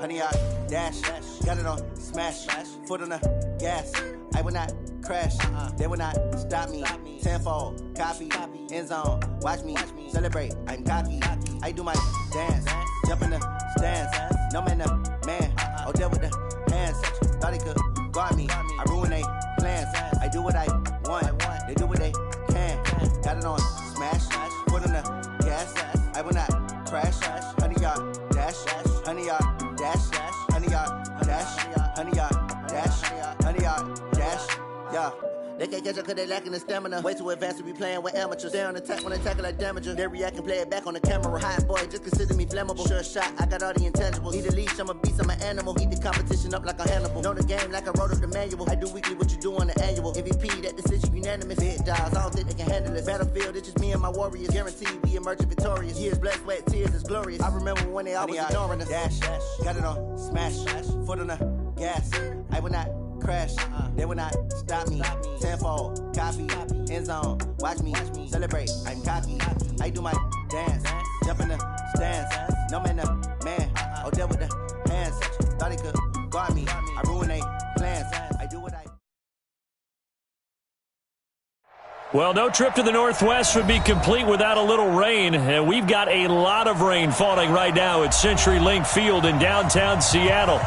100 yard dash. Got it on smash. Foot on the gas. I will not crash. They will not stop me. Tenfold, copy, end zone. Watch me celebrate. I'm cocky. I do my dance. Jump in the stands. No man, the man. Oh, there with the hands. Thought he could guard me. I ruin they plans. I do what I want. They do what they can. Got it on smash. Foot on the gas. I will not crash. 100 yard dash. 100 yard dash. 100 yard dash. 100 yard dash. 100 yard dash. Yeah. They can't catch up cause they lacking the stamina. Way too advanced to be playing with amateurs. Stay on attack when they tackle like damager. They react and play it back on the camera. Hot boy, just consider me flammable. Sure shot, I got all the intangibles. Need a leash, I'm a beast, I'm an animal. Eat the competition up like a Hannibal. Know the game like I wrote up the manual. I do weekly what you do on the annual. MVP, that decision unanimous. Big dogs, I don't think they can handle this. Battlefield, it's just me and my warriors. Guaranteed we emerge victorious. Years, blood, sweat, tears, it's glorious. I remember when they always ignoring us. Dash, got it on smash. Foot on the gas. I will not crash. They will not stop me. Tenfold, copy, end zone. Watch me celebrate. I'm cocky. I do my dance. Jump in the stands. No man, the man. Oh, there with the hands. Thought he could guard me. I ruin they plans. I do what I. Well, no trip to the Northwest would be complete without a little rain, and we've got a lot of rain falling right now at CenturyLink Field in downtown Seattle.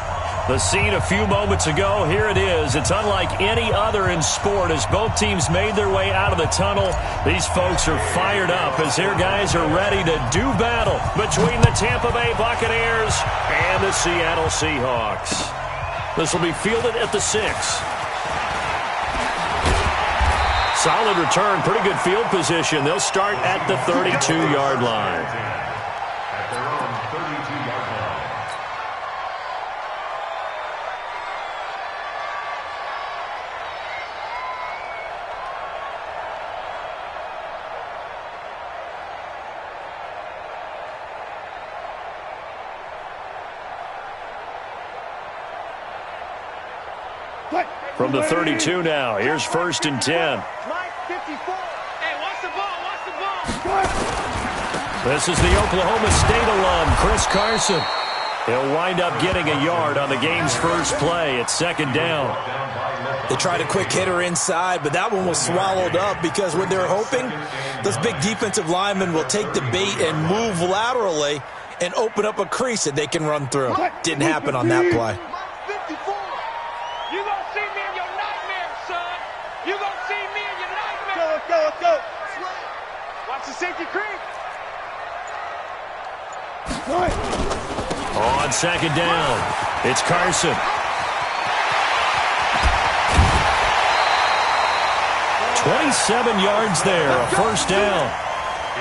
The scene a few moments ago, here it is. It's unlike any other in sport as both teams made their way out of the tunnel. These folks are fired up as their guys are ready to do battle between the Tampa Bay Buccaneers and the Seattle Seahawks. This will be fielded at the 6. Solid return, pretty good field position. They'll start at the 32-yard line. From the 32 now, here's 1st and 10. This is the Oklahoma State alum, Chris Carson. He'll wind up getting a yard on the game's first play at 2nd down. They tried a quick hitter inside, but that one was swallowed up because what they're hoping, those big defensive linemen will take the bait and move laterally and open up a crease that they can run through. Didn't happen on that play. Watch the safety creep. On 2nd down, it's Carson. 27 yards there, a 1st down.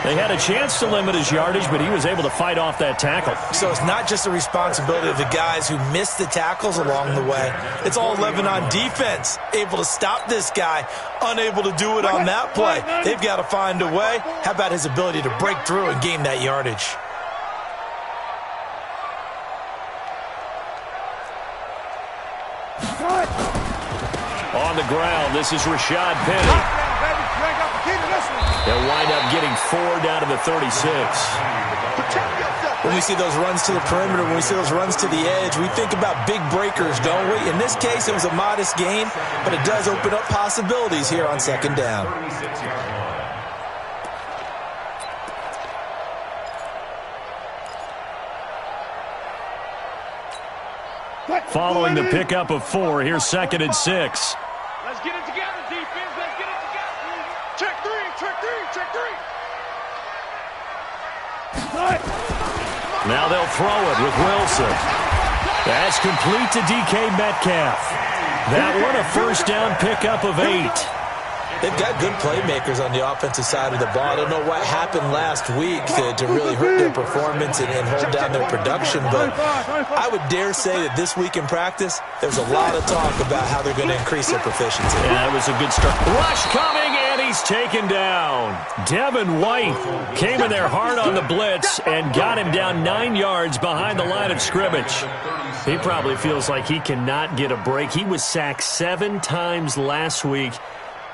They had a chance to limit his yardage, but he was able to fight off that tackle. So it's not just the responsibility of the guys who missed the tackles along the way. It's all 11 on defense, able to stop this guy, unable to do it on that play. They've got to find a way. How about his ability to break through and gain that yardage? On the ground, this is Rashad Penny. They'll wind up getting 4 down to the 36. When we see those runs to the perimeter, when we see those runs to the edge, we think about big breakers, don't we? In this case, it was a modest gain, but it does open up possibilities here on 2nd down. Following the pickup of 4, here's 2nd and 6. Let's get it together, defense. Let's get it together. Check 3, check 3, check 3. Now they'll throw it with Wilson. That's complete to DK Metcalf. That one a 1st down pickup of 8. They've got good playmakers on the offensive side of the ball. I don't know what happened last week to really hurt their performance and hold down their production, but I would dare say that this week in practice, there's a lot of talk about how they're going to increase their proficiency. Yeah, that was a good start. Rush coming, and he's taken down. Devin White came in there hard on the blitz and got him down 9 yards behind the line of scrimmage. He probably feels like he cannot get a break. He was sacked 7 times last week.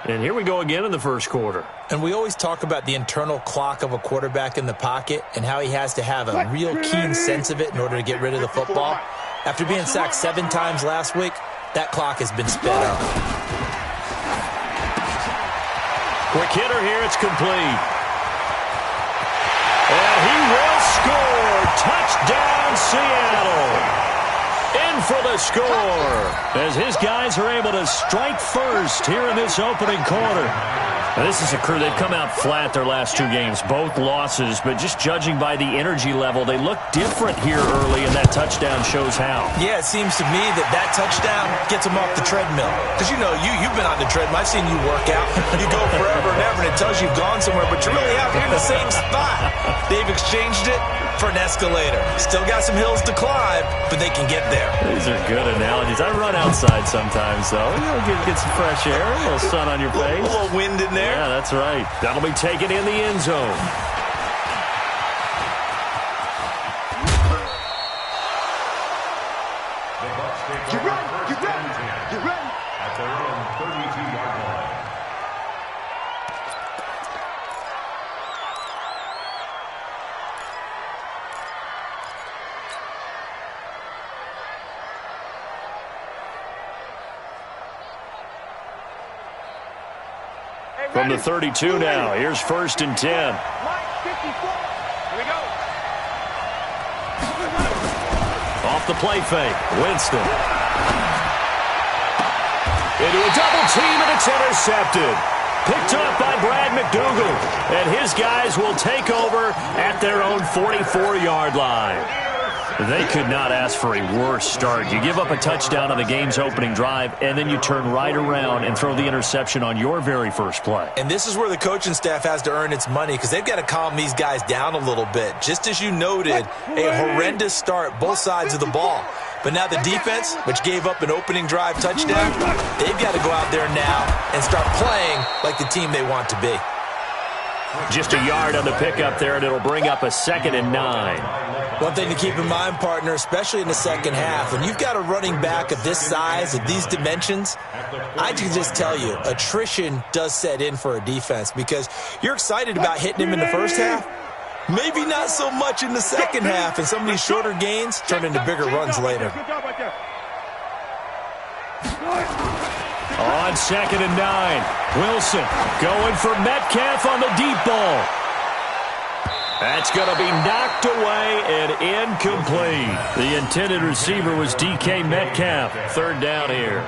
And here we go again in the first quarter. And we always talk about the internal clock of a quarterback in the pocket and how he has to have a real keen sense of it in order to get rid of the football. After being sacked 7 times last week, that clock has been sped up. Quick hitter here. It's complete. And he will score. Touchdown, Seattle. In for the score as his guys are able to strike first here in this opening quarter. Now, this is a crew. They've come out flat their last 2 games, both losses, but just judging by the energy level, they look different here early, and that touchdown shows how. Yeah, it seems to me that touchdown gets them off the treadmill. Because, you've been on the treadmill. I've seen you work out. You go forever and ever, and it tells you you've gone somewhere, but you're really out here in the same spot. They've exchanged it for an escalator. Still got some hills to climb, but they can get there. These are good analogies. I run outside sometimes, though. Get some fresh air, a little sun on your face. A little wind in there. Yeah, that's right. That'll be taken in the end zone. Get ready. At their own 32-yard line. From the 32 now, here's 1st and 10. Line 54. Here we go. Off the play fake, Winston. Into a double team, and it's intercepted. Picked up by Brad McDougal. And his guys will take over at their own 44-yard line. They could not ask for a worse start. You give up a touchdown on the game's opening drive, and then you turn right around and throw the interception on your very first play. And this is where the coaching staff has to earn its money, because they've got to calm these guys down a little bit. Just as you noted, a horrendous start, both sides of the ball. But now the defense, which gave up an opening drive touchdown, they've got to go out there now and start playing like the team they want to be. Just a yard on the pickup there, and it'll bring up a 2nd and 9. One thing to keep in mind, partner, especially in the second half, when you've got a running back of this size, of these dimensions, I can just tell you, attrition does set in for a defense, because you're excited about hitting him in the first half, maybe not so much in the second half, and some of these shorter gains turn into bigger runs later. On 2nd and 9, Wilson going for Metcalf on the deep ball. That's going to be knocked away and incomplete. The intended receiver was DK Metcalf. 3rd down here.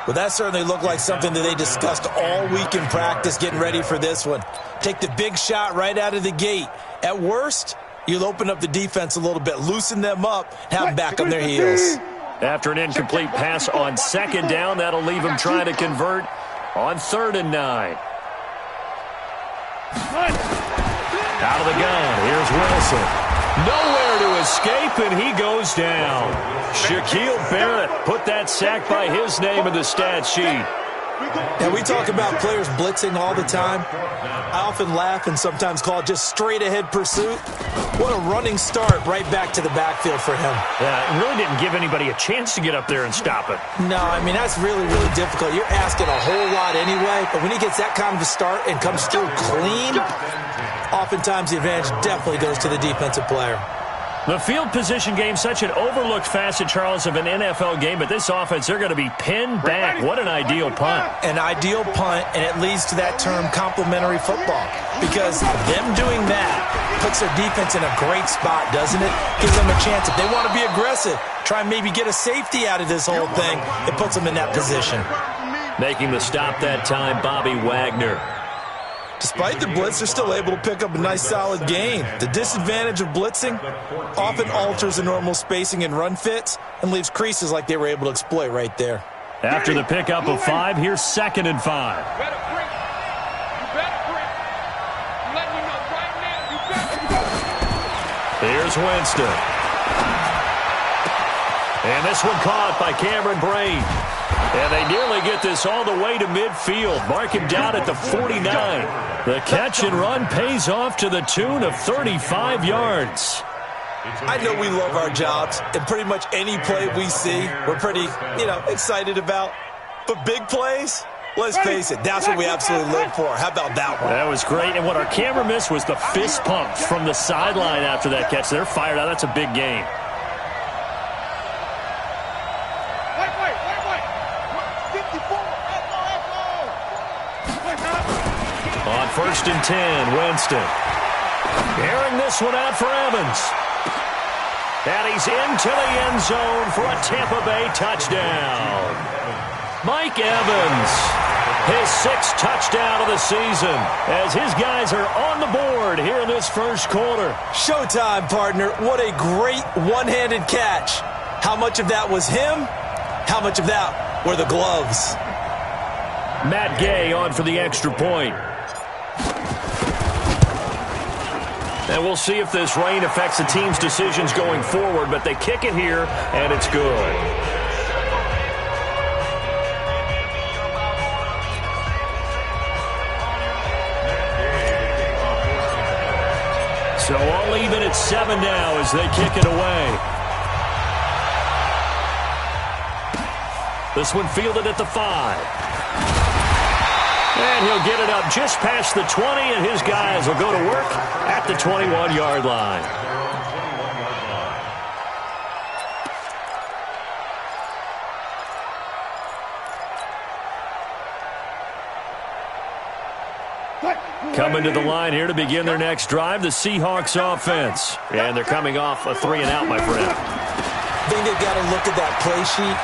Well, that certainly looked like something that they discussed all week in practice, getting ready for this one. Take the big shot right out of the gate. At worst, you'll open up the defense a little bit, loosen them up, and have them back on their heels. After an incomplete pass on 2nd down, that'll leave him trying to convert on 3rd and 9. Out of the gun, here's Wilson. Nowhere to escape, and he goes down. Shaquille Barrett put that sack by his name in the stat sheet. And we talk about players blitzing all the time. I often laugh and sometimes call it just straight-ahead pursuit. What a running start right back to the backfield for him. Yeah, it really didn't give anybody a chance to get up there and stop it. No, I mean, that's really, really difficult. You're asking a whole lot anyway, but when he gets that kind of a start and comes through clean, oftentimes the advantage definitely goes to the defensive player. The field position game, such an overlooked facet, Charles, of an NFL game, but this offense, they're going to be pinned back. What an ideal punt. An ideal punt, and it leads to that term complementary football, because them doing that puts their defense in a great spot, doesn't it? Gives them a chance. If they want to be aggressive, try and maybe get a safety out of this whole thing, it puts them in that position. Making the stop that time, Bobby Wagner. Despite the blitz, they're still able to pick up a nice solid gain. The disadvantage of blitzing often alters the normal spacing and run fits and leaves creases like they were able to exploit right there. After the pickup of 5, here's 2nd and 5. You better break. You better break. I'm letting you know right now. You better. Here's Winston. And this one caught by Cameron Brain. And they nearly get this all the way to midfield. Mark him down at the 49. The catch and run pays off to the tune of 35 yards. I know we love our jobs, and pretty much any play we see, we're pretty, excited about. But big plays, let's face it, that's what we absolutely live for. How about that one? That was great. And what our camera missed was the fist pumps from the sideline after that catch. They're fired out. That's a big game. 1st and 10. Winston. Airing this one out for Evans. And he's into the end zone for a Tampa Bay touchdown. Mike Evans, his 6th touchdown of the season, as his guys are on the board here in this first quarter. Showtime, partner. What a great one-handed catch. How much of that was him? How much of that were the gloves? Matt Gay on for the extra point. And we'll see if this rain affects the team's decisions going forward, but they kick it here, and it's good. So all even at 7 now as they kick it away. This one fielded at the 5. And he'll get it up just past the 20, and his guys will go to work at the 21-yard line. Coming to the line here to begin their next drive, the Seahawks offense. And thee coming off a 3-and-out, my friend. I think they've got to look at that play sheet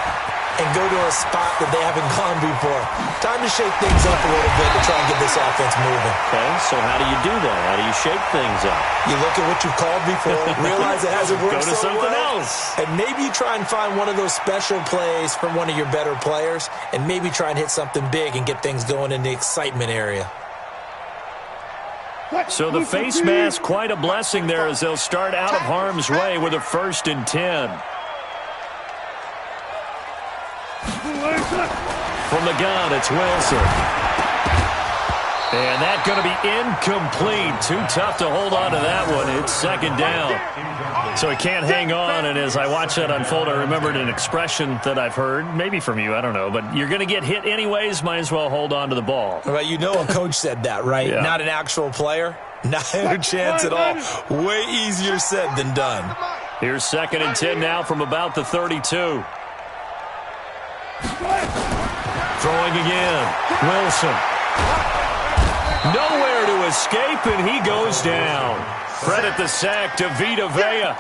and go to a spot that they haven't gone before. Time to shake things up a little bit to try and get this offense moving. Okay, so how do you do that? How do you shake things up? You look at what you've called before, realize it hasn't worked so well. Go to something else. And maybe you try and find one of those special plays from one of your better players, and maybe try and hit something big and get things going in the excitement area. So the face mask, quite a blessing there as they'll start out of harm's way with a 1st and 10. From the gun, it's Wilson. And that's going to be incomplete. Too tough to hold on to that one. It's 2nd down. So he can't hang on, and as I watch that unfold, I remembered an expression that I've heard, maybe from you, I don't know, but you're going to get hit anyways, might as well hold on to the ball. Well, you know a coach said that, right? Yeah. Not an actual player. Not a chance at all. Way easier said than done. Here's 2nd and 10 now from about the 32. Throwing again. Wilson. Nowhere to escape, and he goes down. Credit the sack to Vita Vea.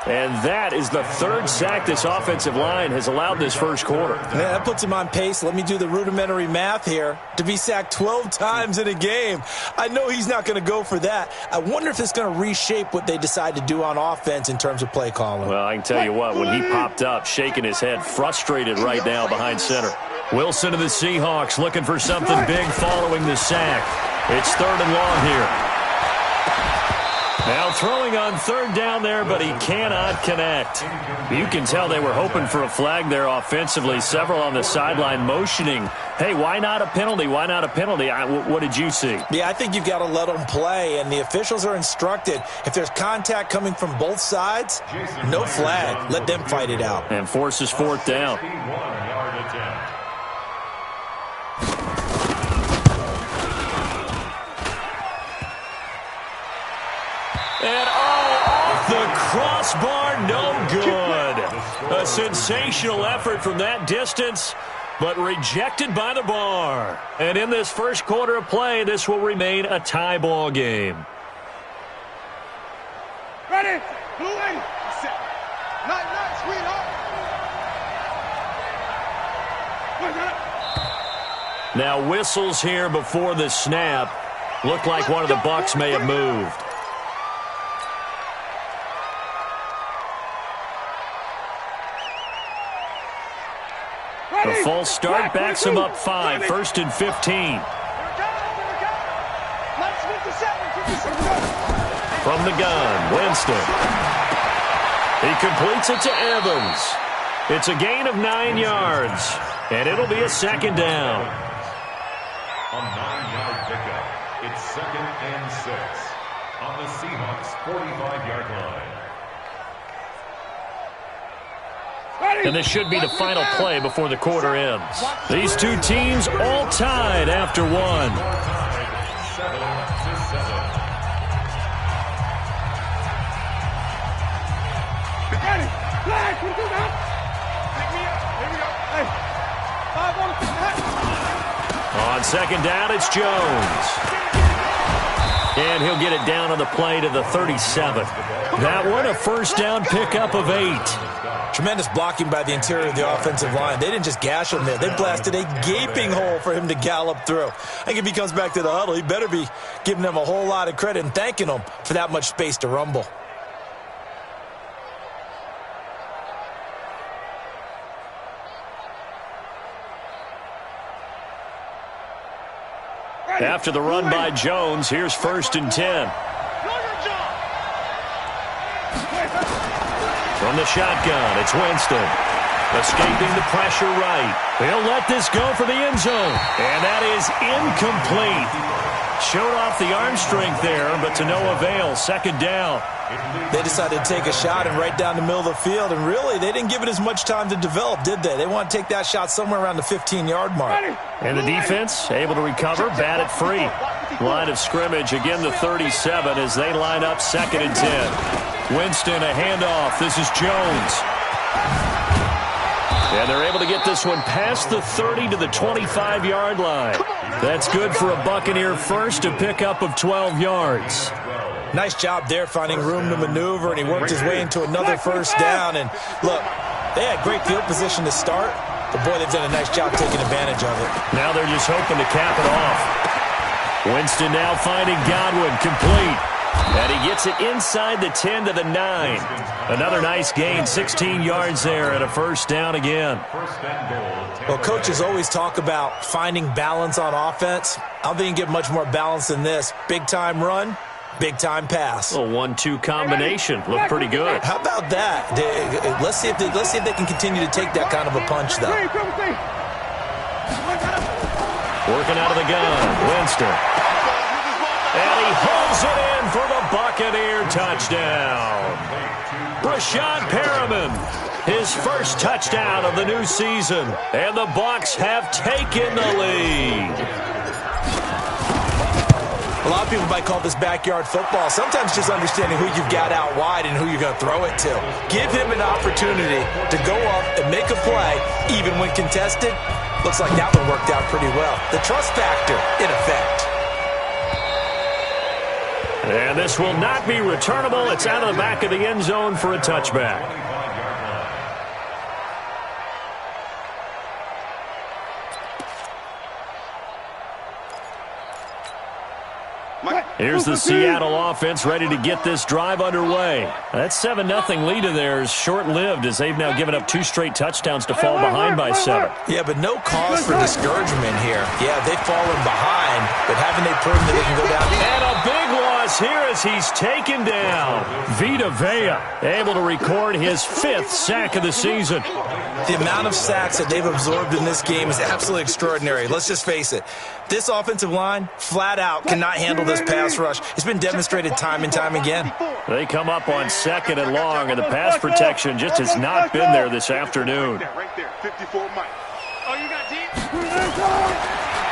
And that is the 3rd sack this offensive line has allowed this first quarter. Yeah, that puts him on pace. Let me do the rudimentary math here. To be sacked 12 times in a game. I know he's not going to go for that. I wonder if it's going to reshape what they decide to do on offense in terms of play calling. Well, I can tell you what, when he popped up, shaking his head, frustrated right now behind center. Wilson of the Seahawks looking for something big following the sack. It's 3rd and long here. Now throwing on 3rd down there, but he cannot connect. You can tell they were hoping for a flag there offensively. Several on the sideline motioning, hey, why not a penalty? Why not a penalty? What did you see? Yeah, I think you've got to let them play, and the officials are instructed. If there's contact coming from both sides, no flag. Let them fight it out. And forces 4th down. And off the crossbar, no good. A sensational effort from that distance, but rejected by the bar. And in this first quarter of play, this will remain a tie ball game. Ready? Blue lady. Not, sweetheart. Now whistles here before the snap. Looked like one of the Bucs may have moved. The false start backs him up 5, 1st and 15. From the gun, Winston. He completes it to Evans. It's a gain of 9 yards, and it'll be a 2nd down. A 9-yard pickup. It's 2nd and 6 on the Seahawks' 45-yard line. And this should be the final play before the quarter ends. These two teams all tied after 1. 7-7. On 2nd down, it's Jones. And he'll get it down on the play to the 37. That one a first down pickup of 8. Tremendous blocking by the interior of the offensive line. They didn't just gash him there. They blasted a gaping hole for him to gallop through. I think if he comes back to the huddle, he better be giving them a whole lot of credit and thanking them for that much space to rumble. After the run by Jones, here's 1st and 10. From the shotgun, it's Winston. Escaping the pressure right. He'll let this go for the end zone. And that is incomplete. Showed off the arm strength there, but to no avail. 2nd down. They decided to take a shot and right down the middle of the field, and really, they didn't give it as much time to develop, did they? They want to take that shot somewhere around the 15-yard mark. And the defense able to recover, bat it free. Line of scrimmage, again the 37 as they line up 2nd and 10. Winston, a handoff. This is Jones. And they're able to get this one past the 30 to the 25-yard line. That's good for a Buccaneer first, a pickup of 12 yards. Nice job there finding room to maneuver, and he worked his way into another first down. And look, they had great field position to start, but boy, they've done a nice job taking advantage of it. Now they're just hoping to cap it off. Winston now finding Godwin, complete. And he gets it inside the 10 to the 9. Another nice gain, 16 yards there, and a first down again. Well, coaches always talk about finding balance on offense. I don't think you can get much more balance than this. Big-time run, big-time pass. A 1-2 combination. Looked pretty good. How about that? Let's see if they can continue to take that kind of a punch, though. Working out of the gun, Winston. And he holds it in for the Buccaneer touchdown. Brashad Perriman, his first touchdown of the new season. And the Bucs have taken the lead. A lot of people might call this backyard football. Sometimes just understanding who you've got out wide and who you're going to throw it to. Give him an opportunity to go up and make a play, even when contested. Looks like that one worked out pretty well. The trust factor, in effect. And this will not be returnable. It's out of the back of the end zone for a touchback. Here's the Seattle offense ready to get this drive underway. That 7-0 lead of theirs short-lived as they've now given up 2 straight touchdowns to fall behind by 7. Yeah, but no cause for discouragement here. Yeah, they've fallen behind, but haven't they proven that they can go down? And a big loss here as he's taken down. Vita Vea able to record his 5th sack of the season. The amount of sacks that they've absorbed in this game is absolutely extraordinary. Let's just face it. This offensive line, flat out, cannot handle this pass rush. It's been demonstrated time and time again. They come up on 2nd and long, and the pass protection just has not been there this afternoon. Right there, 54 Mike. Oh, you got deep?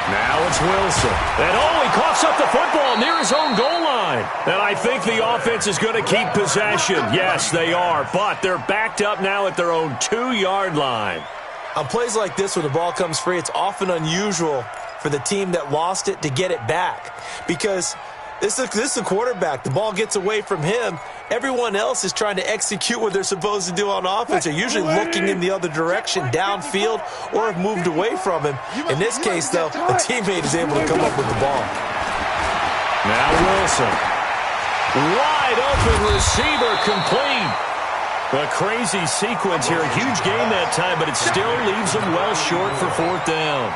Now it's Wilson. And he coughs up the football near his own goal line. And I think the offense is going to keep possession. Yes, they are, but they're backed up now at their own 2-yard line. On plays like this, when the ball comes free, it's often unusual for the team that lost it to get it back. Because this is a quarterback. The ball gets away from him. Everyone else is trying to execute what they're supposed to do on offense. They're usually looking in the other direction, downfield, or have moved away from him. In this case, though, a teammate is able to come up with the ball. Now Wilson. Wide open receiver, complete. A crazy sequence here. A huge game that time, but it still leaves them well short for 4th down.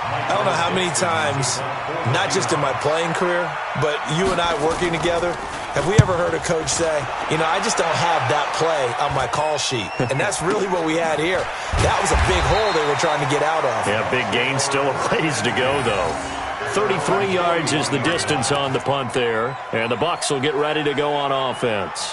I don't know how many times, not just in my playing career, but you and I working together, have we ever heard a coach say, you know, I just don't have that play on my call sheet. And that's really what we had here. That was a big hole they were trying to get out of. Yeah, big gain, still a ways to go, though. 33 yards is the distance on the punt there, and the Bucs will get ready to go on offense.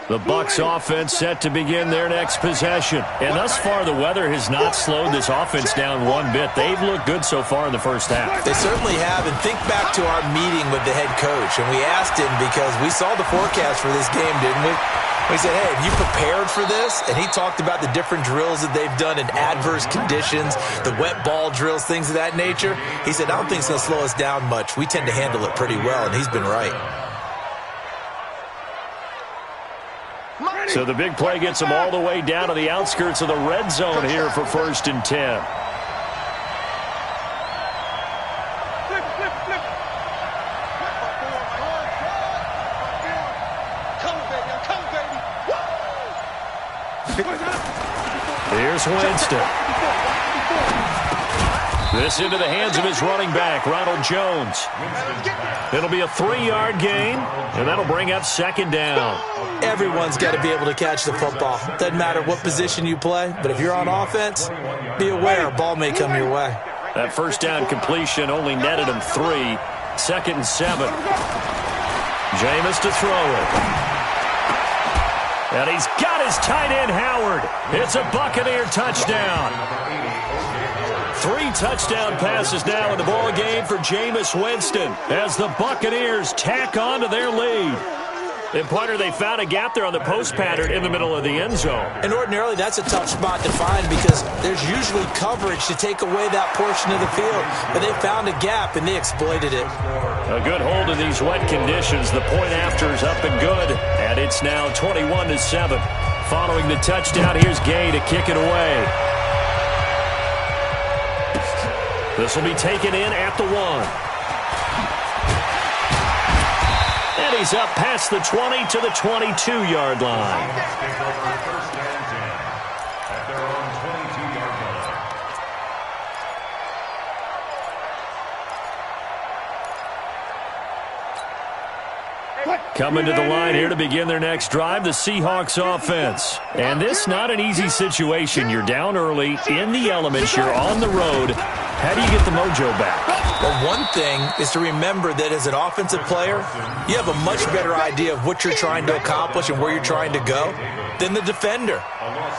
The Bucs offense set to begin their next possession. And thus far, the weather has not slowed this offense down one bit. They've looked good so far in the first half. They certainly have. And think back to our meeting with the head coach. And we asked him because we saw the forecast for this game, didn't we? We said, hey, have you prepared for this? And he talked about the different drills that they've done in adverse conditions, the wet ball drills, things of that nature. He said, I don't think it's going to slow us down much. We tend to handle it pretty well, and he's been right. So the big play gets them all the way down to the outskirts of the red zone here for 1st and 10. Here's Winston. This into the hands of his running back, Ronald Jones. It'll be a 3-yard gain, and that'll bring up 2nd down. Everyone's got to be able to catch the football. Doesn't matter what position you play, but if you're on offense, be aware a ball may come your way. That 1st down completion only netted him 3. 2nd and 7. Jameis to throw it. And he's got his tight end, Howard. It's a Buccaneer touchdown. 3 touchdown passes now in the ball game for Jameis Winston as the Buccaneers tack on to their lead. And, Pointer, they found a gap there on the post pattern in the middle of the end zone. And ordinarily that's a tough spot to find because there's usually coverage to take away that portion of the field. But they found a gap, and they exploited it. A good hold in these wet conditions. The point after is up and good. And it's now 21-7. Following the touchdown, here's Gay to kick it away. This will be taken in at the 1. And he's up past the 20 to the 22-yard line. First and 10 at their own 22-yard line. Coming to the line here to begin their next drive, the Seahawks offense. And this not an easy situation. You're down early, in the elements, you're on the road. How do you get the mojo back? Well, one thing is to remember that as an offensive player, you have a much better idea of what you're trying to accomplish and where you're trying to go than the defender.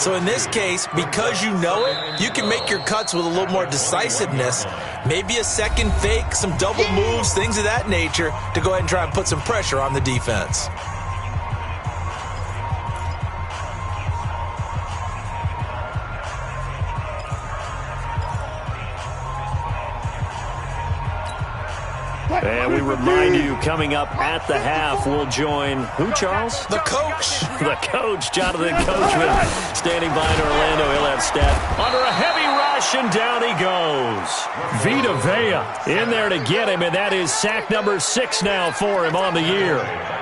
So in this case, because you know it, you can make your cuts with a little more decisiveness, maybe a second fake, some double moves, things of that nature, to go ahead and try and put some pressure on the defense. And we remind you, coming up at the half, we'll join who, Charles? The coach. The coach, Jonathan Coachman, standing by in Orlando. He'll have stat under a heavy rush, and down he goes. Vita Vea in there to get him, and that is sack number 6 now for him on the year.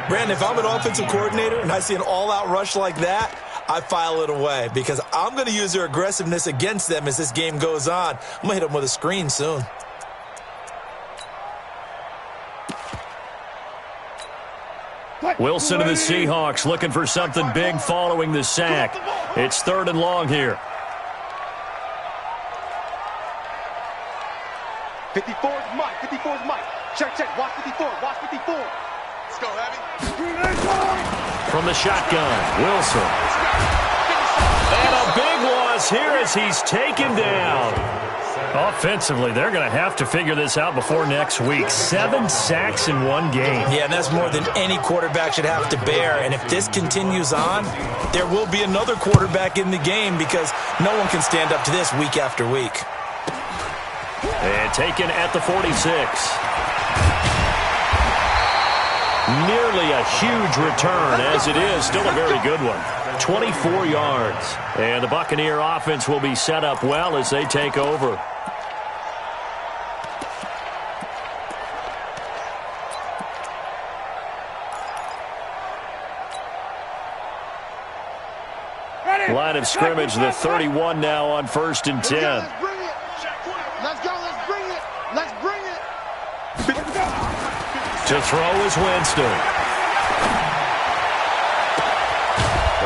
Brandon, if I'm an offensive coordinator and I see an all-out rush like that, I file it away because I'm going to use their aggressiveness against them as this game goes on. I'm going to hit them with a screen soon. Wilson and the Seahawks looking for something big following the sack. It's 3rd and long here. 54's Mike. 54's Mike. Check. Watch 54. Watch 54. Let's go, Abby. From the shotgun, Wilson. And a big loss here as he's taken down. Offensively, they're going to have to figure this out before next week. 7 sacks in one game. Yeah, and that's more than any quarterback should have to bear. And if this continues on, there will be another quarterback in the game because no one can stand up to this week after week. And taken at the 46. Nearly a huge return, as it is still a very good one. 24 yards. And the Buccaneer offense will be set up well as they take over. Line of scrimmage, the 31 now on 1st and 10. Let's go. Let's bring it. Let's bring it. To throw is Winston.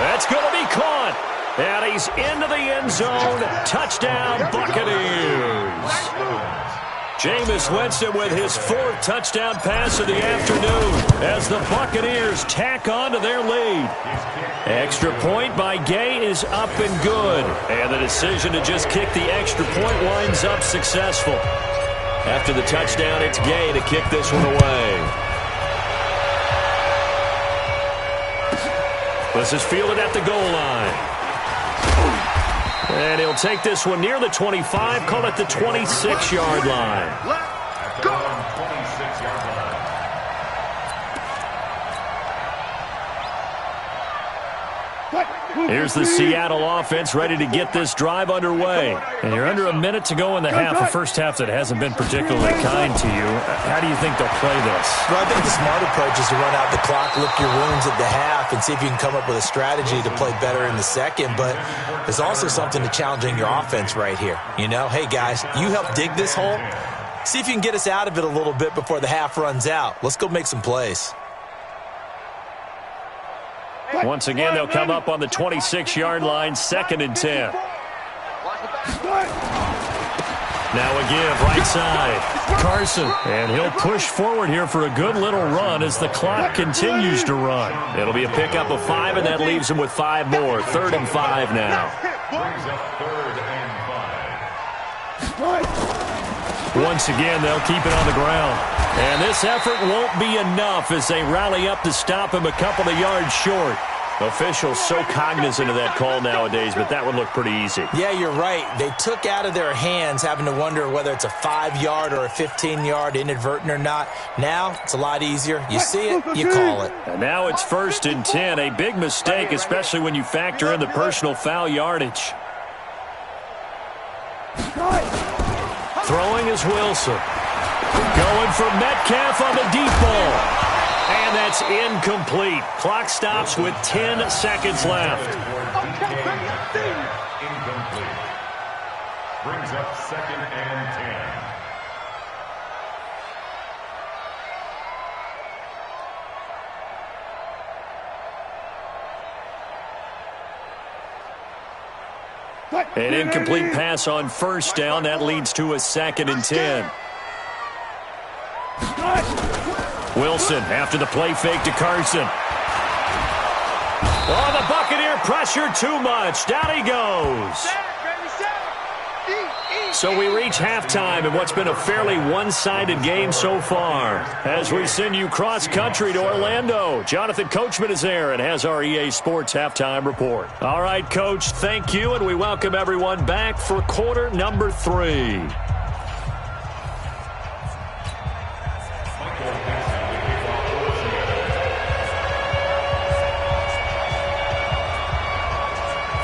That's going to be caught. And he's into the end zone. Touchdown, Buccaneers. Jameis Winston with his 4th touchdown pass of the afternoon as the Buccaneers tack on to their lead. Extra point by Gay is up and good. And the decision to just kick the extra point winds up successful. After the touchdown, it's Gay to kick this one away. This is fielded at the goal line. And he'll take this one near the 25, call it the 26-yard line. Let's go! 26-yard line. Here's the Seattle offense ready to get this drive underway. And you're under a minute to go in the half, a first half that hasn't been particularly kind to you. How do you think they'll play this? Well, I think the smart approach is to run out the clock, lick your wounds at the half, and see if you can come up with a strategy to play better in the second. But there's also something to challenging your offense right here. You know, hey, guys, you help dig this hole. See if you can get us out of it a little bit before the half runs out. Let's go make some plays. Once again, they'll come up on the 26-yard line, 2nd and 10. Now a give, right side. Carson, and he'll push forward here for a good little run as the clock continues to run. It'll be a pickup of 5, and that leaves him with 5 more. 3rd and 5 now. Brings up 3rd and 5. Once again, they'll keep it on the ground. And this effort won't be enough as they rally up to stop him a couple of yards short. Officials so cognizant of that call nowadays, but that would look pretty easy. Yeah, you're right. They took out of their hands having to wonder whether it's a 5-yard or a 15-yard, inadvertent or not. Now, it's a lot easier. You see it, you call it. And now it's 1st and 10. A big mistake, especially when you factor in the personal foul yardage. Throwing is Wilson. Going for Metcalf on the deep ball. And that's incomplete. Clock stops with 10 seconds left. Incomplete. Brings up 2nd and 10. An incomplete pass on 1st down. That leads to a 2nd and 10. Wilson after the play fake to Carson. Oh, the Buccaneer pressure too much. Down he goes. So we reach halftime in what's been a fairly one-sided game so far. As we send you cross-country to Orlando, Jonathan Coachman is there and has our EA Sports halftime report. All right, Coach, thank you, and we welcome everyone back for quarter number 3.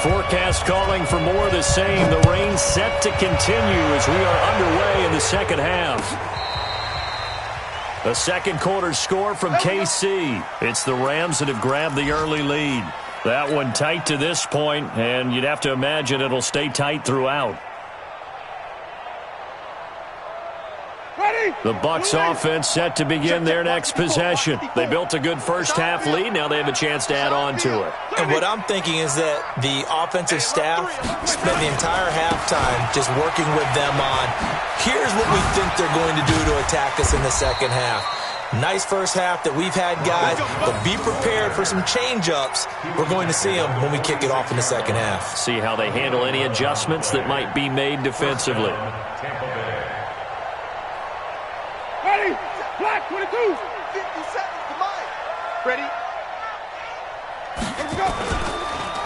Forecast calling for more of the same. The rain set to continue as we are underway in the second half. The second quarter score from KC. It's the Rams that have grabbed the early lead. That one tight to this point, and you'd have to imagine it'll stay tight throughout. The Bucs offense set to begin their next possession. They built a good first half lead. Now they have a chance to add on to it. And what I'm thinking is that the offensive staff spent the entire halftime just working with them on, here's what we think they're going to do to attack us in the second half. Nice first half that we've had, guys, but be prepared for some change-ups. We're going to see them when we kick it off in the second half. See how they handle any adjustments that might be made defensively. Ready? Black 22. 50 seconds to mine. Ready? Let's go.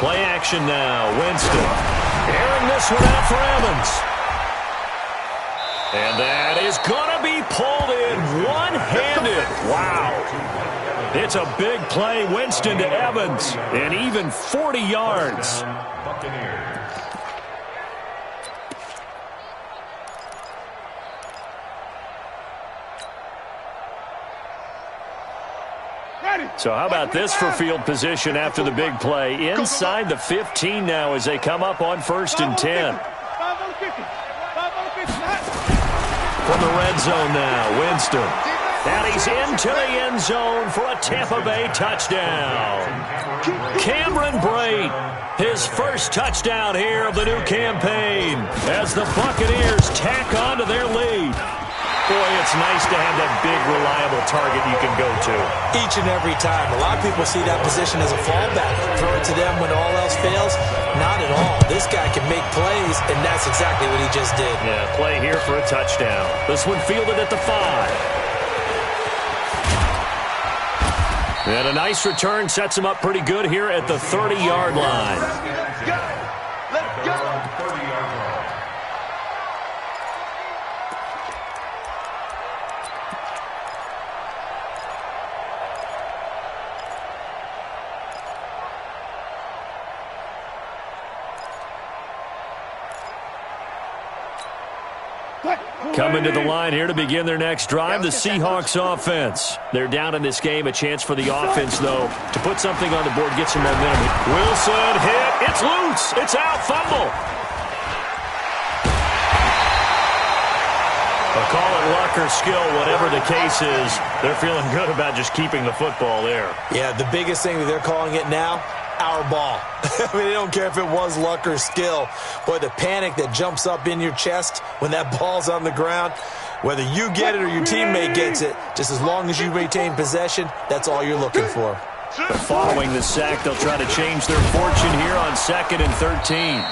Play action now. Winston airing this one out for Evans. And that is going to be pulled in one-handed. Wow. It's a big play. Winston to Evans. And even 40 yards. So how about this for field position after the big play? Inside the 15 now as they come up on 1st and 10. From the red zone now, Winston. And he's into the end zone for a Tampa Bay touchdown. Cameron Brate, his first touchdown here of the new campaign as the Buccaneers tack on to their lead. Boy, it's nice to have that big, reliable target you can go to. Each and every time. A lot of people see that position as a fallback. Throw it to them when all else fails. Not at all. This guy can make plays, and that's exactly what he just did. Yeah, play here for a touchdown. This one fielded at the 5. And a nice return sets him up pretty good here at the 30-yard line. Let's go! Let's go! 30-yard line. Coming to the line here to begin their next drive, the Seahawks offense. They're down in this game. A chance for the offense, though, to put something on the board, get some momentum. Wilson hit. It's loose. It's out. Fumble. I'll call it luck or skill, whatever the case is. They're feeling good about just keeping the football there. Yeah, the biggest thing that they're calling it now, our ball. I mean, they don't care if it was luck or skill. Boy, the panic that jumps up in your chest when that ball's on the ground, whether you get it or your teammate gets it, just as long as you retain possession, that's all you're looking for. But following the sack, they'll try to change their fortune here on 2nd and 13.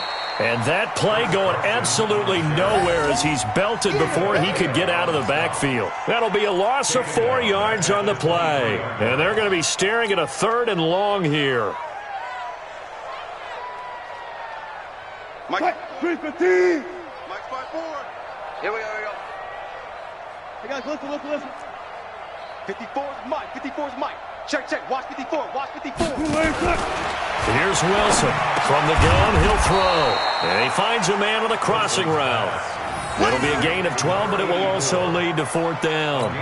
And that play going absolutely nowhere as he's belted before he could get out of the backfield. That'll be a loss of 4 yards on the play. And they're going to be staring at a 3rd and long here. Mike, 315. Mike, spot forward. Here we go, Hey, guys, listen. 54 is Mike, 54 is Mike. Check, watch 54, watch 54. Here's Wilson. From the gun, he'll throw. And he finds a man on the crossing route. It'll be a gain of 12, but it will also lead to 4th down.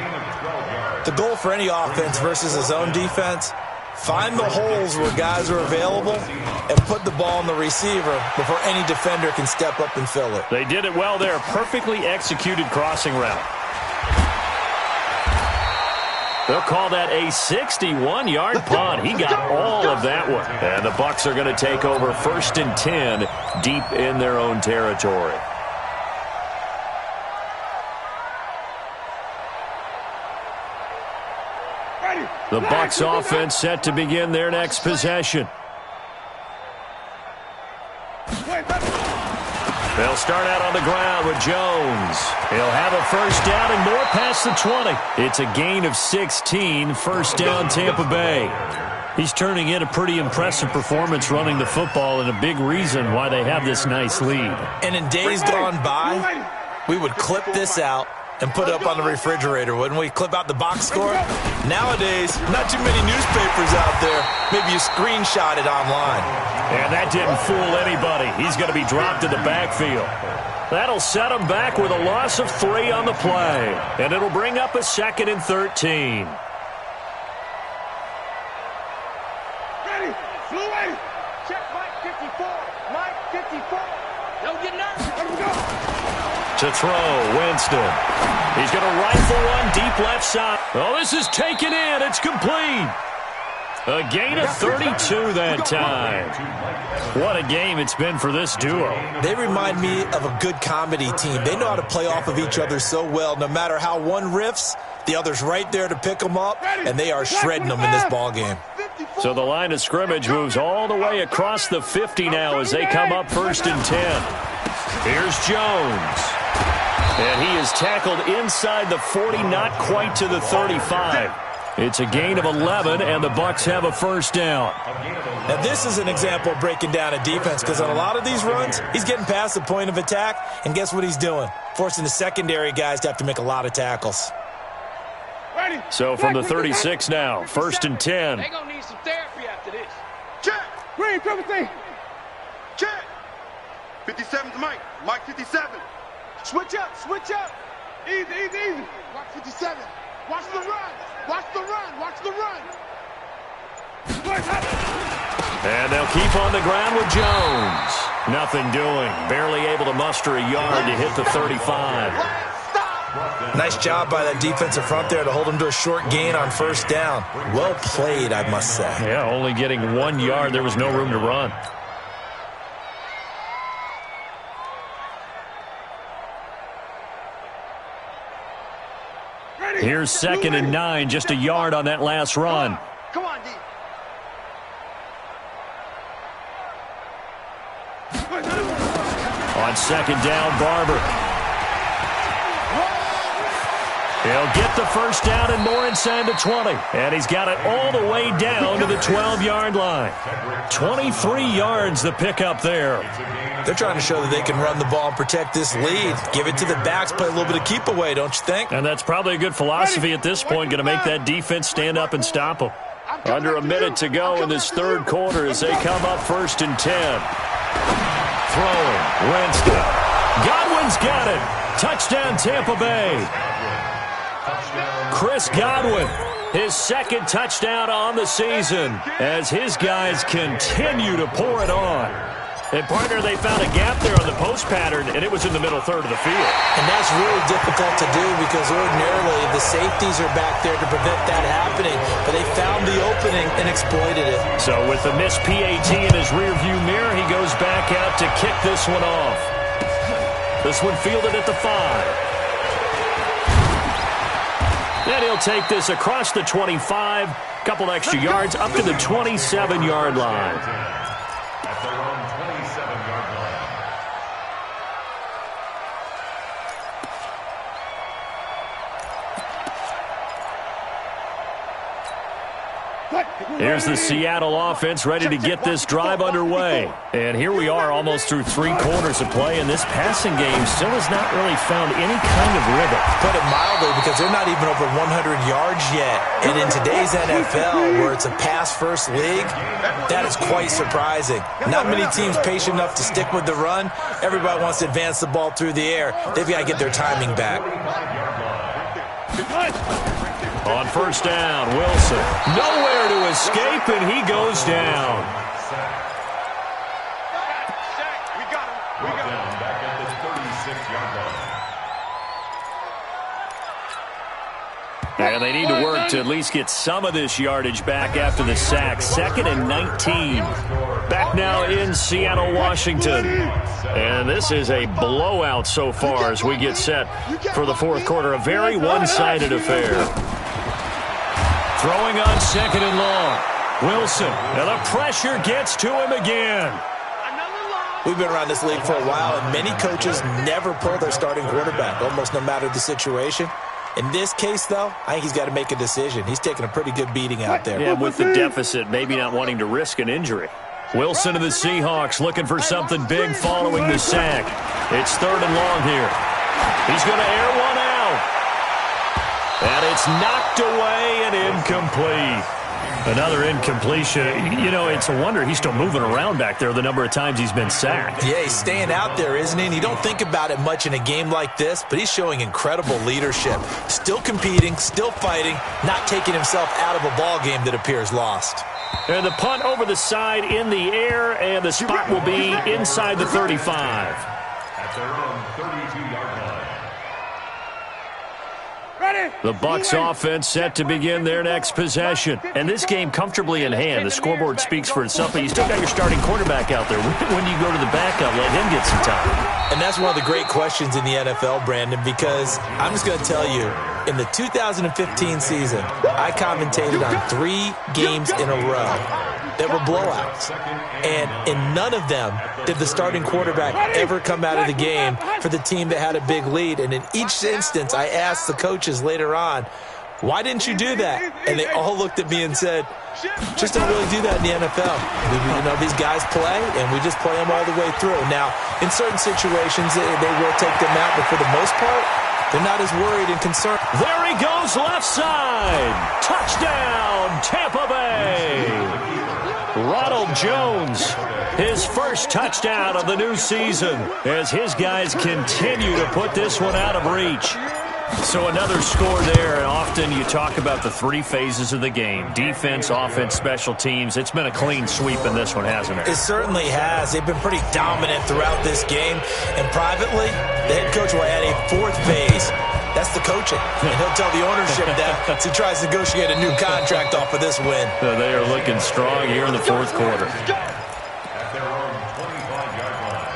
The goal for any offense versus his own defense, find the holes where guys are available and put the ball on the receiver before any defender can step up and fill it. They did it well there. Perfectly executed crossing route. They'll call that a 61-yard punt. He got all of that one. And the Bucs are going to take over 1st and 10 deep in their own territory. The Bucs offense set to begin their next possession. They'll start out on the ground with Jones. He'll have a 1st down and more past the 20. It's a gain of 16, 1st down Tampa Bay. He's turning in a pretty impressive performance running the football and a big reason why they have this nice lead. And in days gone by, we would clip this out and put it up on the refrigerator, wouldn't we? Clip out the box score. Nowadays, not too many newspapers out there. Maybe you screenshot it online. And that didn't fool anybody. He's going to be dropped in the backfield. That'll set him back with a loss of 3 on the play. And it'll bring up a 2nd and 13. Ready, blue way. Check Mike 54, Mike 54. Don't get nervous. Let him go. To throw, Winston. He's going to rifle one deep left side. Oh, this is taken in. It's complete. A gain of 32 that time. What a game it's been for this duo. They remind me of a good comedy team. They know how to play off of each other so well. No matter how one riffs, the other's right there to pick them up, and they are shredding them in this ball game. So the line of scrimmage moves all the way across the 50 now as they come up 1st and 10. Here's Jones. And he is tackled inside the 40, not quite to the 35. It's a gain of 11, and the Bucs have a 1st down. Now, this is an example of breaking down a defense because on a lot of these runs, he's getting past the point of attack, and guess what he's doing? Forcing the secondary guys to have to make a lot of tackles. So from the 36 now, 1st and 10. They're going to need some therapy after this. Check. Green, 17. Check. 57's Mike. Mike 57. Switch up. Easy. Watch 57. Watch the run. Watch the run. And they'll keep on the ground with Jones. Nothing doing. Barely able to muster a yard to hit the 35. Nice job by that defensive front there to hold him to a short gain on 1st down. Well played, I must say. Yeah, only getting 1 yard. There was no room to run. Here's 2nd and 9, just a yard on that last run. Come on, D. On 2nd down, Barber. He'll get the first down and more inside the 20. And he's got it all the way down to the 12-yard line. 23 yards the pickup there. They're trying to show that they can run the ball and protect this lead. Give it to the backs, play a little bit of keep away, don't you think? And that's probably a good philosophy at this point, going to make that defense stand up and stop them. Under a minute to go in this third quarter as they come up 1st and 10. Throwing, Winston. Godwin's got it. Touchdown, Tampa Bay. Chris Godwin, his 2nd touchdown on the season as his guys continue to pour it on. And, partner, they found a gap there on the post pattern, and it was in the middle third of the field. And that's really difficult to do because ordinarily the safeties are back there to prevent that happening, but they found the opening and exploited it. So with the missed PAT in his rearview mirror, he goes back out to kick this one off. This one fielded at the 5. Then he'll take this across the 25, couple extra yards, up to the 27-yard line. At their own 27-yard line. Here's the Seattle offense ready to get this drive underway. And here we are almost through 3 quarters of play, and this passing game still has not really found any kind of rhythm. Put it mildly, because they're not even over 100 yards yet. And in today's NFL, where it's a pass-first league, that is quite surprising. Not many teams patient enough to stick with the run. Everybody wants to advance the ball through the air. They've got to get their timing back. On 1st down, Wilson. Nowhere to escape, and he goes down. We got him. Down back at the 36-yard line. And they need to work to at least get some of this yardage back after the sack. 2nd and 19. Back now in Seattle, Washington. And this is a blowout so far as we get set for the 4th quarter. A very one-sided affair. Throwing on 2nd and long. Wilson, and the pressure gets to him again. We've been around this league for a while, and many coaches never pull their starting quarterback, almost no matter the situation. In this case, though, I think he's got to make a decision. He's taking a pretty good beating out there. Yeah, with the deficit, maybe not wanting to risk an injury. Wilson of the Seahawks looking for something big following the sack. It's 3rd and long here. He's going to air one out. And it's knocked away and incomplete. Another incompletion. You know, it's a wonder he's still moving around back there the number of times he's been sacked. Yeah, he's staying out there, isn't he? And you don't think about it much in a game like this, but he's showing incredible leadership. Still competing, still fighting, not taking himself out of a ball game that appears lost. And the punt over the side in the air, and the spot will be inside the 35. At their own 32-yard line. The Bucs offense set to begin their next possession. And this game comfortably in hand. The scoreboard speaks for itself, but you still got your starting quarterback out there. When do you go to the backup, let him get some time? And that's one of the great questions in the NFL, Brandon, because I'm just going to tell you, in the 2015 season, I commentated on 3 games in a row that were blowouts. And in none of them did the starting quarterback ever come out of the game for the team that had a big lead. And in each instance, I asked the coaches later on, why didn't you do that? And they all looked at me and said, just don't really do that in the NFL. You know, these guys play, and we just play them all the way through. Now, in certain situations, they will take them out, but for the most part, they're not as worried and concerned. There he goes, left side. Touchdown, Tampa Bay. Ronald Jones, his first touchdown of the new season as his guys continue to put this one out of reach. So another score there, and often you talk about the 3 phases of the game. Defense, offense, special teams. It's been a clean sweep in this one, hasn't it? It certainly has. They've been pretty dominant throughout this game. And privately, the head coach will add a 4th phase. That's the coaching. And he'll tell the ownership that as he tries to negotiate a new contract off of this win. So they are looking strong here in the 4th quarter. At their own 25-yard line.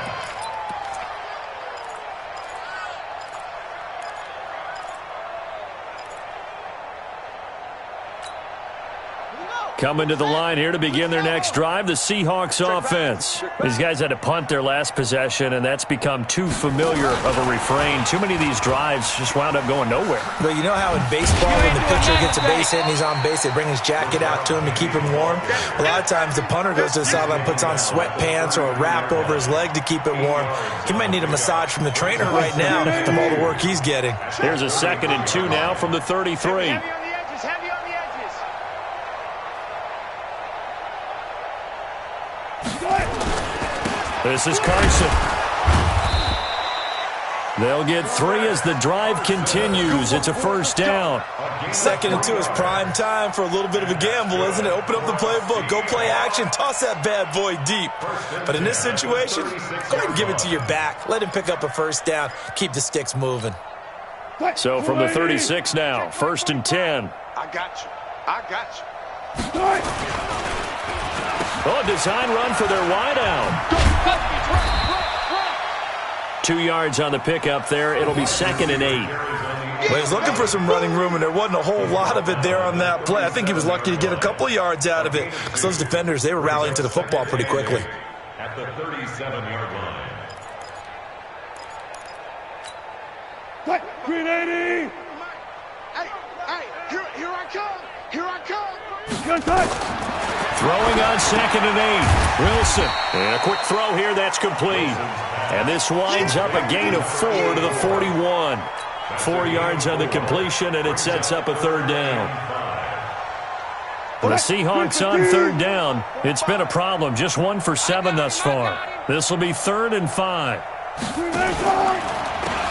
Coming to the line here to begin their next drive, the Seahawks offense. These guys had to punt their last possession, and that's become too familiar of a refrain. Too many of these drives just wound up going nowhere. But you know how in baseball, when the pitcher gets a base hit and he's on base, they bring his jacket out to him to keep him warm? A lot of times the punter goes to the sideline, puts on sweatpants or a wrap over his leg to keep it warm. He might need a massage from the trainer right now from all the work he's getting. Here's a 2nd and 2 now from the 33. This is Carson. They'll get 3 as the drive continues. It's a 1st down. 2nd and 2 is prime time for a little bit of a gamble, isn't it? Open up the playbook. Go play action. Toss that bad boy deep. But in this situation, go ahead and give it to your back. Let him pick up a 1st down. Keep the sticks moving. So from the 36 now, 1st and 10. I got you. I got you. Oh, design run for their wideout. 2 yards on the pickup there. It'll be 2nd and 8. Well, he was looking for some running room, and there wasn't a whole lot of it there on that play. I think he was lucky to get a couple of yards out of it because those defenders, they were rallying to the football pretty quickly. At the 37-yard line. 380. Hey, here I come. Here I come. Throwing on 2nd and 8. Wilson. And a quick throw here. That's complete. And this winds up a gain of 4 to the 41. 4 yards on the completion, and it sets up a 3rd down. The Seahawks on 3rd down. It's been a problem. Just 1 for 7 thus far. This will be 3rd and 5.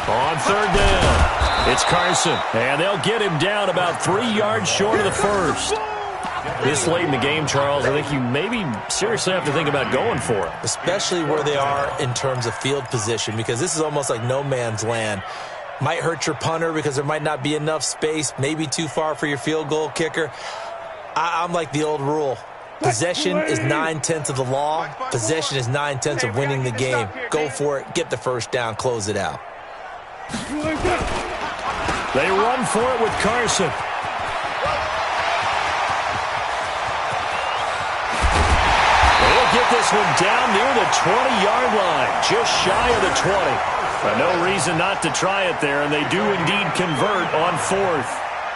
On 3rd down, it's Carson. And they'll get him down about 3 yards short of the 1st. This late in the game, Charles, I think you maybe seriously have to think about going for it. Especially where they are in terms of field position, because this is almost like no man's land. Might hurt your punter because there might not be enough space, maybe too far for your field goal kicker. I'm like the old rule. Possession is 9/10 of the law. Possession is 9/10 of winning the game. Go for it. Get the 1st down. Close it out. They run for it with Carson. They'll get this one down near the 20-yard line, just shy of the 20. No reason not to try it there, and they do indeed convert on 4th.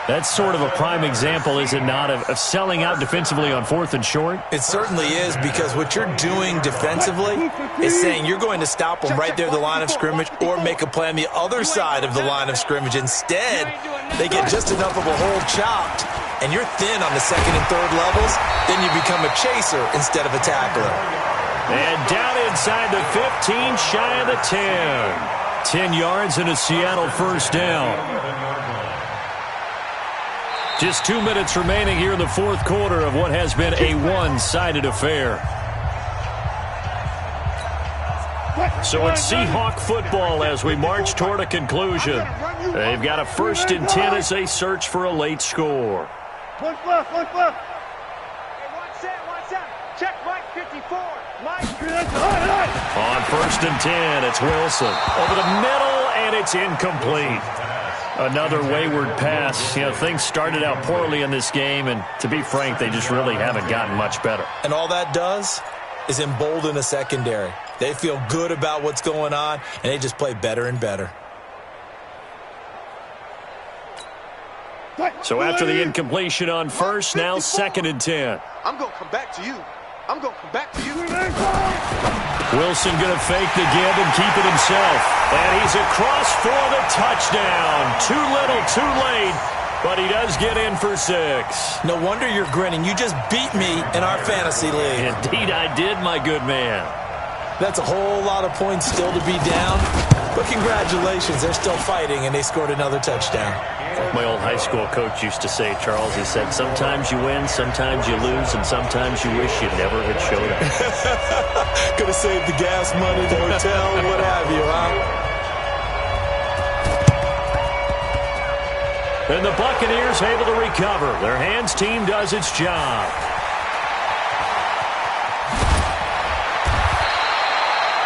That's sort of a prime example, is it not, of selling out defensively on 4th and short? It certainly is, because what you're doing defensively is saying you're going to stop them right there at the line of scrimmage or make a play on the other side of the line of scrimmage. Instead, they get just enough of a hole chopped, and you're thin on the 2nd and 3rd levels, then you become a chaser instead of a tackler. And down inside the 15, shy of the 10. 10 yards and a Seattle 1st down. Just 2 minutes remaining here in the 4th quarter of what has been a one-sided affair. So it's Seahawk football as we march toward a conclusion. They've got a 1st and 10 as they search for a late score. One left. Hey, one set. Check Mike 54. Mike. On 1st and 10, it's Wilson. Over the middle, and it's incomplete. Another wayward pass. You know, things started out poorly in this game, and to be frank, they just really haven't gotten much better. And all that does is embolden a secondary. They feel good about what's going on, and they just play better and better. So after the incompletion on 1st, now 2nd and 10. I'm going to come back to you. Wilson going to fake the give and keep it himself. And he's across for the touchdown. Too little, too late, but he does get in for 6. No wonder you're grinning. You just beat me in our fantasy league. Indeed I did, my good man. That's a whole lot of points still to be down. But congratulations, they're still fighting, and they scored another touchdown. Like my old high school coach used to say, Charles, he said, sometimes you win, sometimes you lose, and sometimes you wish you never had showed up. Could have saved the gas money, the hotel, what have you, huh? And the Buccaneers able to recover. Their hands team does its job.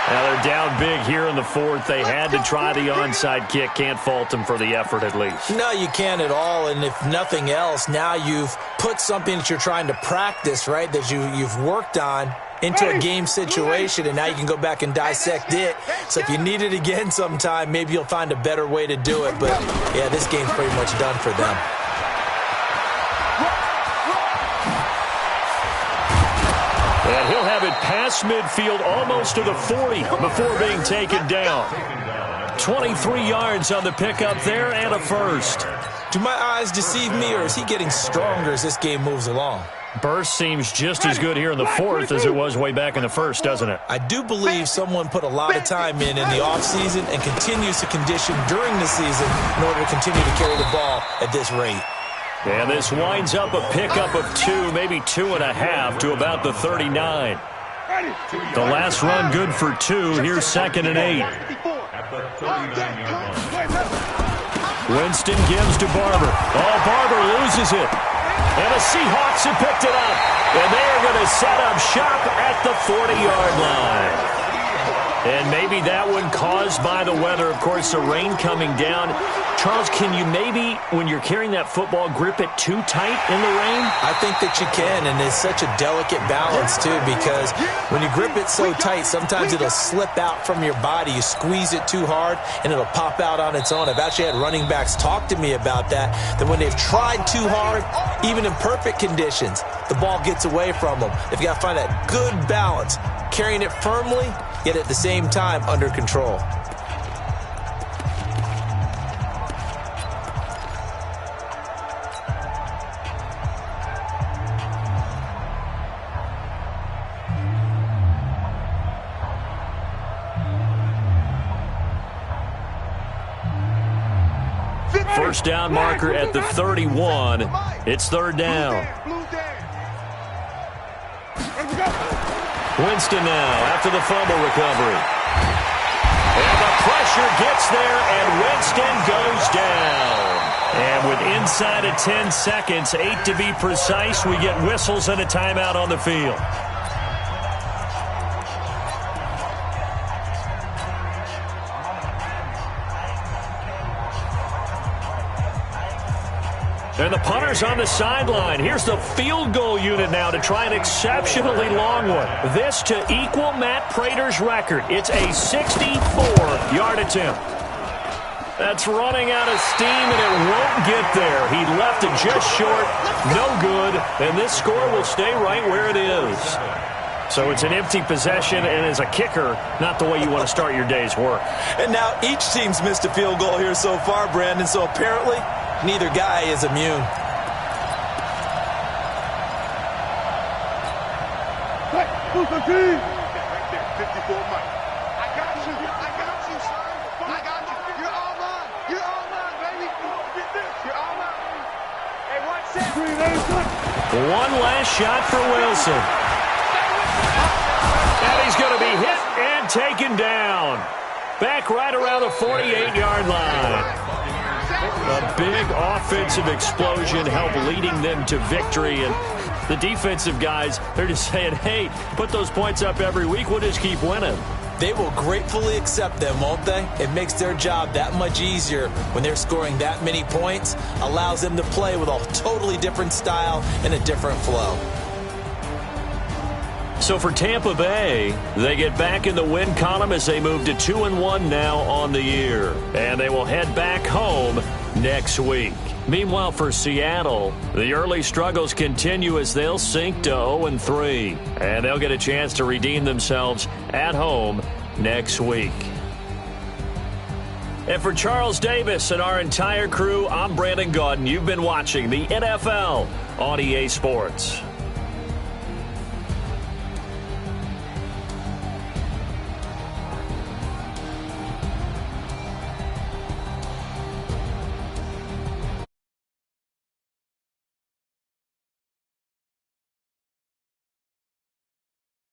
Now they're down big here in the fourth. They had to try the onside kick. Can't fault them for the effort at least. No, you can't at all. And if nothing else, now you've put something that you're trying to practice, right, that you've worked on into a game situation, and now you can go back and dissect it. So if you need it again sometime, maybe you'll find a better way to do it. But, yeah, this game's pretty much done for them. And he'll have it past midfield almost to the 40 before being taken down. 23 yards on the pickup there and a first. Do my eyes deceive me, or is he getting stronger as this game moves along? Burst seems just as good here in the fourth as it was way back in the first, doesn't it? I do believe someone put a lot of time in the offseason and continues to condition during the season in order to continue to carry the ball at this rate. And this winds up a pickup of 2, maybe 2.5 to about the 39. The last run good for 2. Here's 2nd and 8. At the 39-yard line. Winston gives to Barber. Oh, Barber loses it. And the Seahawks have picked it up. And they are going to set up shop at the 40-yard line. And maybe that one caused by the weather. Of course, the rain coming down. Charles, can you maybe, when you're carrying that football, grip it too tight in the rain? I think that you can, and it's such a delicate balance, too, because when you grip it so tight, sometimes it'll slip out from your body. You squeeze it too hard, and it'll pop out on its own. I've actually had running backs talk to me about that when they've tried too hard, even in perfect conditions, the ball gets away from them. They've got to find that good balance, carrying it firmly, yet at the same time under control. First down marker at the 31. It's 3rd down. Winston now after the fumble recovery. And the pressure gets there, and Winston goes down. And with inside of 10 seconds, 8 to be precise, we get whistles and a timeout on the field. And the punter's on the sideline. Here's the field goal unit now to try an exceptionally long one. This to equal Matt Prater's record. It's a 64-yard attempt. That's running out of steam, and it won't get there. He left it just short. No good. And this score will stay right where it is. So it's an empty possession, and as a kicker, not the way you want to start your day's work. And now each team's missed a field goal here so far, Brandon, so apparently neither guy is immune. Who's the team? Right there, 54 Mike. I got you, son. I got you. You're all mine. You're all mine, baby. Get this. You're all mine. Hey, what's that? One last shot for Wilson. And he's going to be hit and taken down. Back right around the 48-yard line. A big offensive explosion helped leading them to victory. And the defensive guys, they're just saying, hey, put those points up every week. We'll just keep winning. They will gratefully accept them, won't they? It makes their job that much easier when they're scoring that many points. Allows them to play with a totally different style and a different flow. So for Tampa Bay, they get back in the win column as they move to 2-1 now on the year. And they will head back home next week. Meanwhile, for Seattle, the early struggles continue as they'll sink to 0-3. And they'll get a chance to redeem themselves at home next week. And for Charles Davis and our entire crew, I'm Brandon Gaudin. You've been watching the NFL on EA Sports.